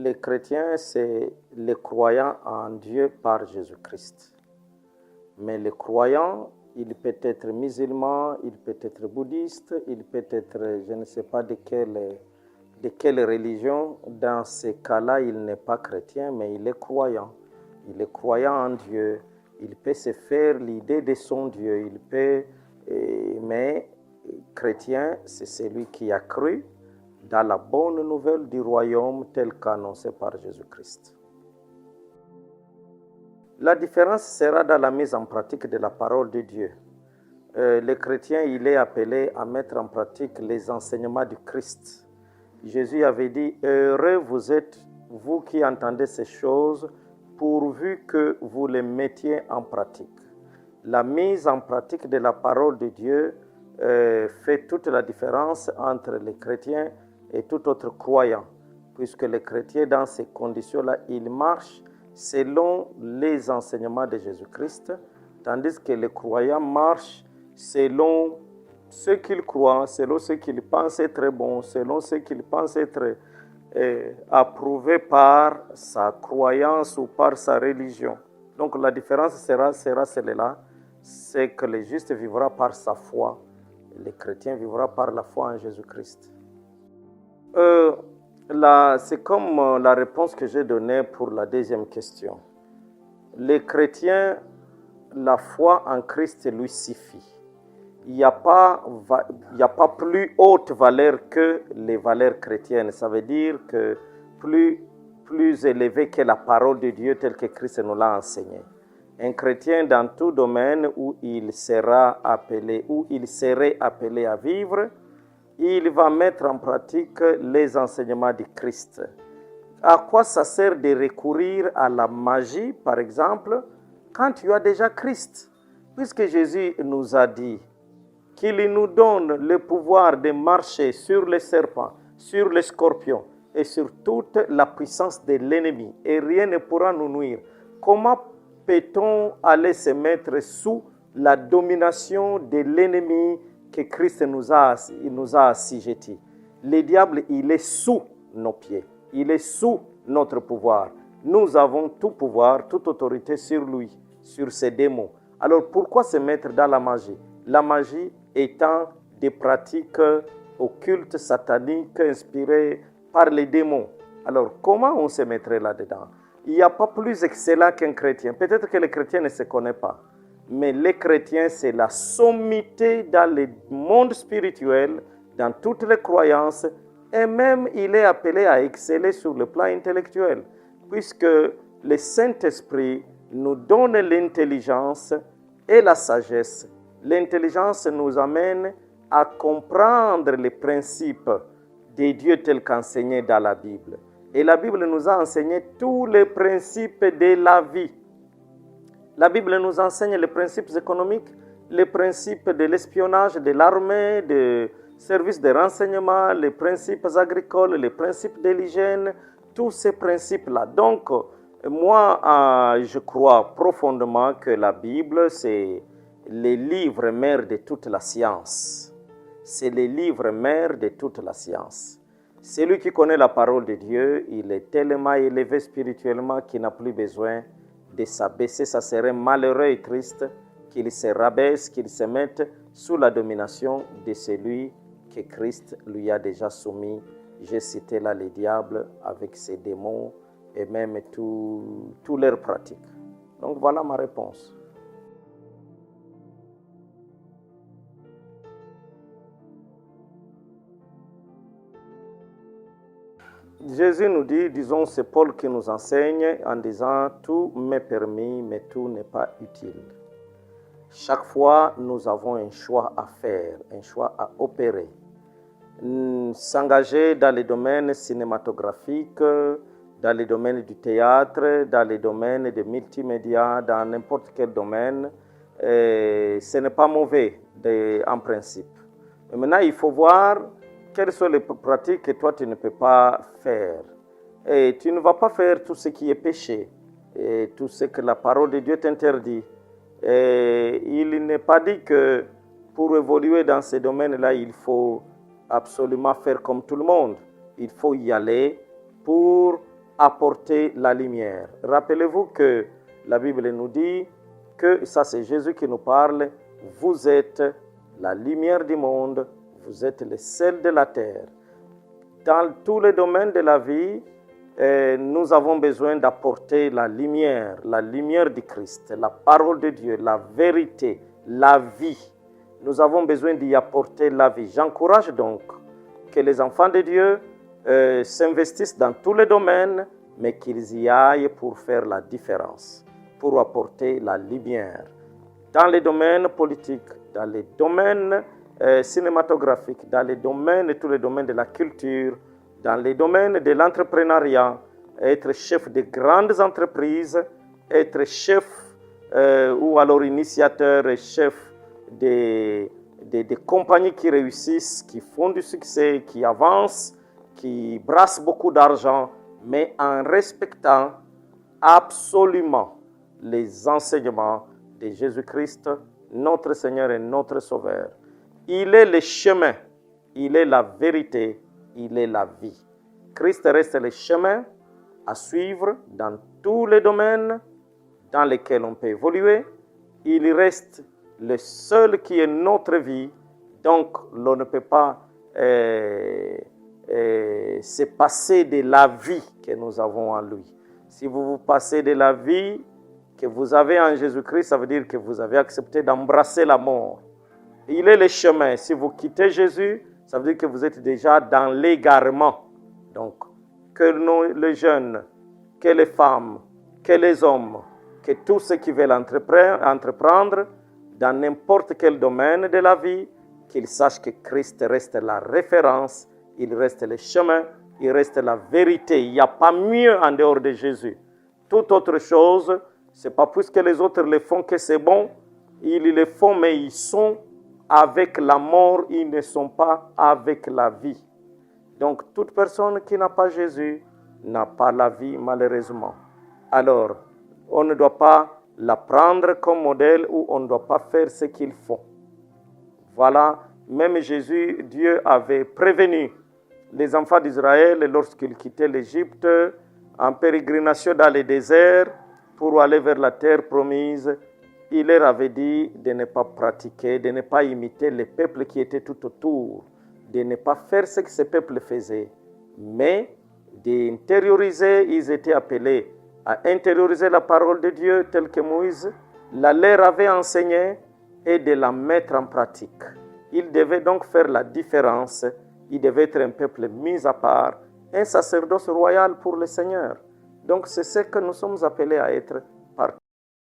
les chrétiens, c'est les croyants en Dieu par Jésus-Christ. Mais le croyant, il peut être musulman, il peut être bouddhiste, il peut être, je ne sais pas de quelle religion. Dans ces cas-là, il n'est pas chrétien, mais il est croyant. Il est croyant en Dieu. Il peut se faire l'idée de son Dieu. Il peut, mais chrétien, c'est celui qui a cru dans la bonne nouvelle du royaume tel qu'annoncé par Jésus-Christ. La différence sera dans la mise en pratique de la parole de Dieu. Le chrétien, il est appelé à mettre en pratique les enseignements du Christ. Jésus avait dit, « Heureux vous êtes, vous qui entendez ces choses, pourvu que vous les mettiez en pratique. » La mise en pratique de la parole de Dieu fait toute la différence entre les chrétiens et tout autre croyant, puisque les chrétiens, dans ces conditions-là, ils marchent selon les enseignements de Jésus-Christ, tandis que les croyants marchent selon ce qu'ils croient, selon ce qu'ils pensent être bon, selon ce qu'ils pensent être approuvé par sa croyance ou par sa religion. Donc la différence sera celle-là, c'est que le juste vivra par sa foi, le chrétien vivra par la foi en Jésus-Christ. C'est comme la réponse que j'ai donnée pour la deuxième question. Les chrétiens, la foi en Christ lui suffit. Il n'y a pas plus haute valeur que les valeurs chrétiennes. Ça veut dire que plus élevé que la parole de Dieu telle que Christ nous l'a enseignée. Un chrétien, dans tout domaine où il serait appelé à vivre, il va mettre en pratique les enseignements du Christ. À quoi ça sert de recourir à la magie, par exemple, quand tu as déjà Christ? Puisque Jésus nous a dit qu'il nous donne le pouvoir de marcher sur les serpents, sur les scorpions et sur toute la puissance de l'ennemi, et rien ne pourra nous nuire. Comment peut-on aller se mettre sous la domination de l'ennemi que Christ nous a assujettis? Le diable, il est sous nos pieds. Il est sous notre pouvoir. Nous avons tout pouvoir, toute autorité sur lui, sur ses démons. Alors pourquoi se mettre dans la magie? La magie étant des pratiques occultes, sataniques, inspirées par les démons. Alors comment on se mettrait là-dedans? Il n'y a pas plus excellent qu'un chrétien. Peut-être que le chrétien ne se connaît pas. Mais les chrétiens, c'est la sommité dans le monde spirituel, dans toutes les croyances, et même il est appelé à exceller sur le plan intellectuel, puisque le Saint-Esprit nous donne l'intelligence et la sagesse. L'intelligence nous amène à comprendre les principes de Dieu tels qu'enseignés dans la Bible. Et la Bible nous a enseigné tous les principes de la vie. La Bible nous enseigne les principes économiques, les principes de l'espionnage, de l'armée, des services de renseignement, les principes agricoles, les principes de l'hygiène, tous ces principes-là. Donc, moi, je crois profondément que la Bible, c'est le livre mère de toute la science. C'est le livre mère de toute la science. Celui qui connaît la parole de Dieu, il est tellement élevé spirituellement qu'il n'a plus besoin de s'abaisser. Ça serait malheureux et triste qu'il se rabaisse, qu'il se mette sous la domination de celui que Christ lui a déjà soumis. J'ai cité là les diables avec ses démons et même toutes leurs pratiques. Donc voilà ma réponse. Jésus nous dit, disons, c'est Paul qui nous enseigne en disant « Tout m'est permis, mais tout n'est pas utile ». Chaque fois, nous avons un choix à faire, un choix à opérer. S'engager dans les domaines cinématographiques, dans les domaines du théâtre, dans les domaines des multimédia, dans n'importe quel domaine, ce n'est pas mauvais en principe. Mais maintenant, il faut voir quelles sont les pratiques que toi, tu ne peux pas faire. Et tu ne vas pas faire tout ce qui est péché, et tout ce que la parole de Dieu t'interdit. Et il n'est pas dit que pour évoluer dans ces domaines-là, il faut absolument faire comme tout le monde. Il faut y aller pour apporter la lumière. Rappelez-vous que la Bible nous dit que, ça c'est Jésus qui nous parle, vous êtes la lumière du monde, vous êtes le sel de la terre. Dans tous les domaines de la vie, nous avons besoin d'apporter la lumière du Christ, la parole de Dieu, la vérité, la vie. Nous avons besoin d'y apporter la vie. J'encourage donc que les enfants de Dieu s'investissent dans tous les domaines, mais qu'ils y aillent pour faire la différence, pour apporter la lumière. Dans les domaines politiques, dans les domaines cinématographiques, dans les domaines, tous les domaines de la culture, dans les domaines de l'entrepreneuriat, être chef de grandes entreprises, être chef ou alors initiateur et chef des compagnies qui réussissent, qui font du succès, qui avancent, qui brassent beaucoup d'argent, mais en respectant absolument les enseignements de Jésus-Christ, notre Seigneur et notre Sauveur. Il est le chemin, il est la vérité, il est la vie. Christ reste le chemin à suivre dans tous les domaines dans lesquels on peut évoluer. Il reste le seul qui est notre vie, donc l'on ne peut pas se passer de la vie que nous avons en lui. Si vous vous passez de la vie que vous avez en Jésus-Christ, ça veut dire que vous avez accepté d'embrasser la mort. Il est le chemin. Si vous quittez Jésus, ça veut dire que vous êtes déjà dans l'égarement. Donc, que les jeunes, que les femmes, que les hommes, que tous ceux qui veulent entreprendre dans n'importe quel domaine de la vie, qu'ils sachent que Christ reste la référence, il reste le chemin, il reste la vérité. Il n'y a pas mieux en dehors de Jésus. Toute autre chose, ce n'est pas puisque les autres le font que c'est bon. Ils le font, mais ils sont avec la mort, ils ne sont pas avec la vie. Donc, toute personne qui n'a pas Jésus n'a pas la vie, malheureusement. Alors, on ne doit pas la prendre comme modèle ou on ne doit pas faire ce qu'ils font. Voilà, même Jésus, Dieu avait prévenu les enfants d'Israël lorsqu'ils quittaient l'Égypte en pérégrination dans le désert pour aller vers la terre promise. Il leur avait dit de ne pas pratiquer, de ne pas imiter les peuples qui étaient tout autour, de ne pas faire ce que ces peuples faisaient, mais d'intérioriser. Ils étaient appelés à intérioriser la parole de Dieu telle que Moïse la leur avait enseignée et de la mettre en pratique. Ils devaient donc faire la différence. Ils devaient être un peuple mis à part, un sacerdoce royal pour le Seigneur. Donc c'est ce que nous sommes appelés à être